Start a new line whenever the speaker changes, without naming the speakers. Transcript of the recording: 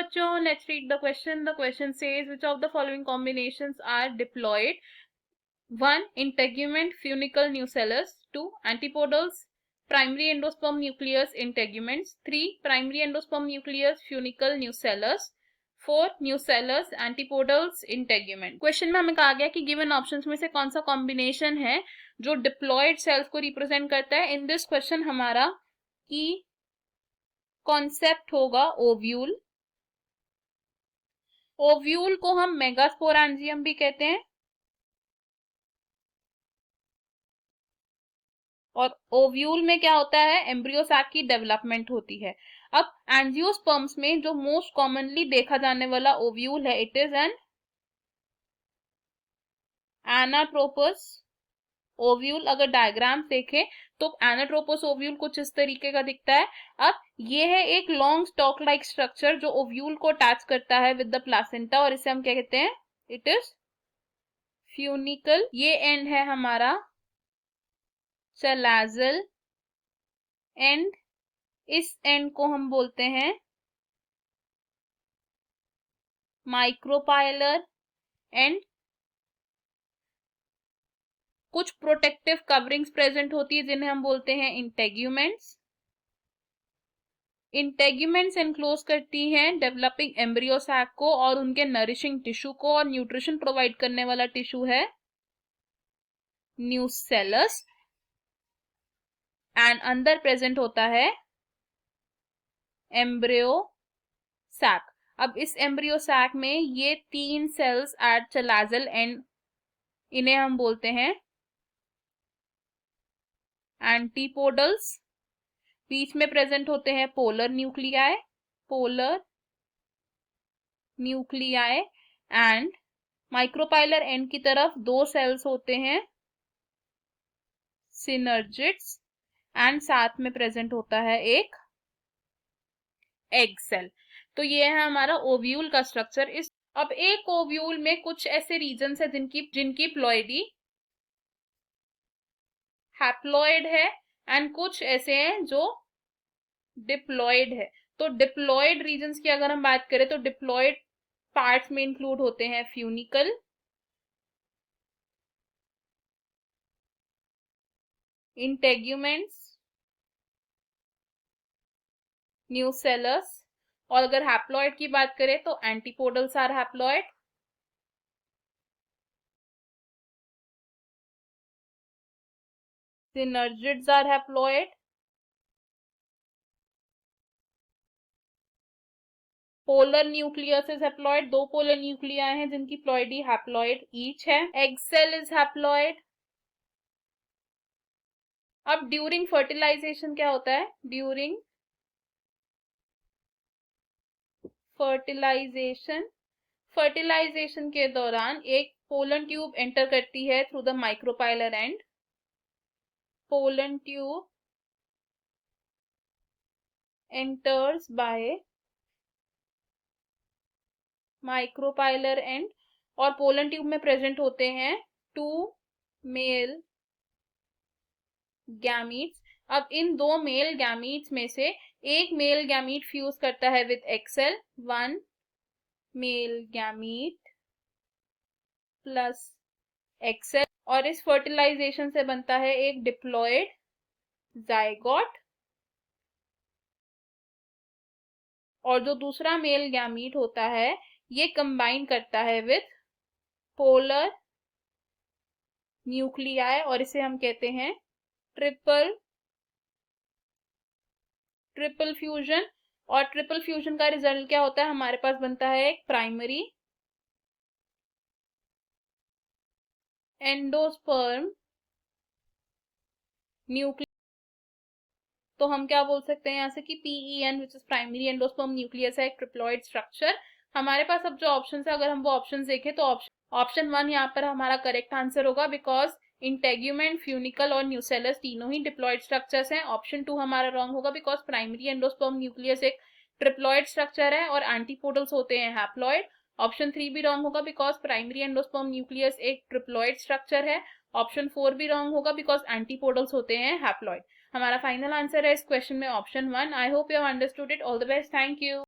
बच्चों, let's read the question. The question says which of the following combinations are diploid. 1. Integument funicle nucellus. 2. Antipodals primary endosperm nucleus integuments. 3. Primary endosperm nucleus funicle nucellus. 4. Nucellus antipodals integument. Question में हमें कहा गया कि given options में से कौन सा combination है जो डिप्लॉयड सेल्स को रिप्रेजेंट करता है. इन दिस क्वेश्चन हमारा की कॉन्सेप्ट होगा ओव्यूल. ओव्यूल को हम मेगास्पोरेंजियम भी कहते हैं और ओव्यूल में क्या होता है, एम्ब्रियो सैक की डेवलपमेंट होती है. अब एंजियोस्पर्म्स में जो मोस्ट कॉमनली देखा जाने वाला ओव्यूल है, it is an anatropous ovule. अगर डायग्राम देखें तो एनाट्रोपस ओव्यूल कुछ इस तरीके का दिखता है. अब ये है एक लॉन्ग स्टॉक लाइक स्ट्रक्चर जो ओव्यूल को अटैच करता है विद द प्लासेंटा और इसे हम क्या कहते हैं, इट इज फ्यूनिकल. ये एंड है हमारा चैलाज़ल एंड. इस एंड को हम बोलते हैं माइक्रोपाइलर एंड. कुछ प्रोटेक्टिव कवरिंग्स प्रेजेंट होती है जिन्हें हम बोलते हैं इंटेग्यूमेंट्स. इंटेग्यूमेंट्स एनक्लोज करती हैं डेवलपिंग एम्ब्रियो सैक को और उनके नरिशिंग टिश्यू को, और न्यूट्रिशन प्रोवाइड करने वाला टिश्यू है न्यूसेलस. एंड अंदर प्रेजेंट होता है एम्ब्रियो सैक. अब इस एम्ब्रियो सैक में ये 3 सेल्स एट चैलाज़ल एंड, इन्हें हम बोलते हैं एंटीपोडल्स. बीच में प्रेजेंट होते हैं polar nuclei. And micropylar and की तरफ 2 सेल्स होते हैं सिनर्जिड्स. एंड साथ में प्रेजेंट होता है एक एग सेल. तो ये है हमारा ओव्यूल का स्ट्रक्चर. अब एक ओव्यूल में कुछ ऐसे रीजन्स है जिनकी प्लॉइडी हैप्लॉइड है एंड कुछ ऐसे हैं जो डिप्लॉइड है. तो डिप्लॉइड रीजन्स की अगर हम बात करें तो डिप्लॉइड पार्ट्स में इंक्लूड होते हैं फ्यूनिकल, इंटेग्यूमेंट्स, न्यूसेलस. और अगर हैप्लॉइड की बात करें तो antipodals are haploid, synergids are haploid, polar nucleus is haploid. 2 polar nuclei हैं जिनकी प्लॉइडी हैप्लॉइड ईच है. Egg cell is haploid. अब ड्यूरिंग फर्टिलाइजेशन क्या होता है, ड्यूरिंग फर्टिलाइजेशन के दौरान एक पोलन ट्यूब एंटर करती है through the micropylar end. Pollen tube enters by micropylar end और पोलन ट्यूब में प्रेजेंट होते हैं 2 मेल गैमीट्स. अब इन 2 मेल गैमीट्स में से एक मेल गैमीट फ्यूज करता है with egg cell. 1 male gamete plus egg cell और इस फर्टिलाइजेशन से बनता है एक डिप्लॉयड जाइगोट. और जो दूसरा मेल गैमीट होता है ये कंबाइन करता है विद पोलर न्यूक्लियाई और इसे हम कहते हैं ट्रिपल फ्यूजन. और ट्रिपल फ्यूजन का रिजल्ट क्या होता है, हमारे पास बनता है एक प्राइमरी एंडोस्पर्म न्यूक्लियस. तो हम क्या बोल सकते हैं यहाँ से कि PEN which is primary endosperm nucleus है एक ट्रिप्लॉइड स्ट्रक्चर. हमारे पास अब जो ऑप्शन है, अगर हम वो ऑप्शन देखें तो ऑप्शन 1 यहाँ पर हमारा करेक्ट आंसर होगा बिकॉज इंटेग्यूमेंट, फ्यूनिकल और न्यूसेलस तीनों ही डिप्लॉइड स्ट्रक्चर्स हैं. ऑप्शन 2 हमारा रॉन्ग होगा बिकॉज प्राइमरी एंडोस्पर्म न्यूक्लियस एक ट्रिप्लॉइड स्ट्रक्चर है और एंटीपोडल्स होते हैं हैप्लॉइड. ऑप्शन 3 भी रॉन्ग होगा बिकॉज प्राइमरी एंडोस्पर्म न्यूक्लियस एक ट्रिप्लॉइड स्ट्रक्चर है. ऑप्शन 4 भी रॉन्ग होगा बिकॉज एंटीपोडल्स होते हैं हैप्लॉइड. हमारा फाइनल आंसर है इस क्वेश्चन में option 1. I hope you have understood it. All the best. Thank you.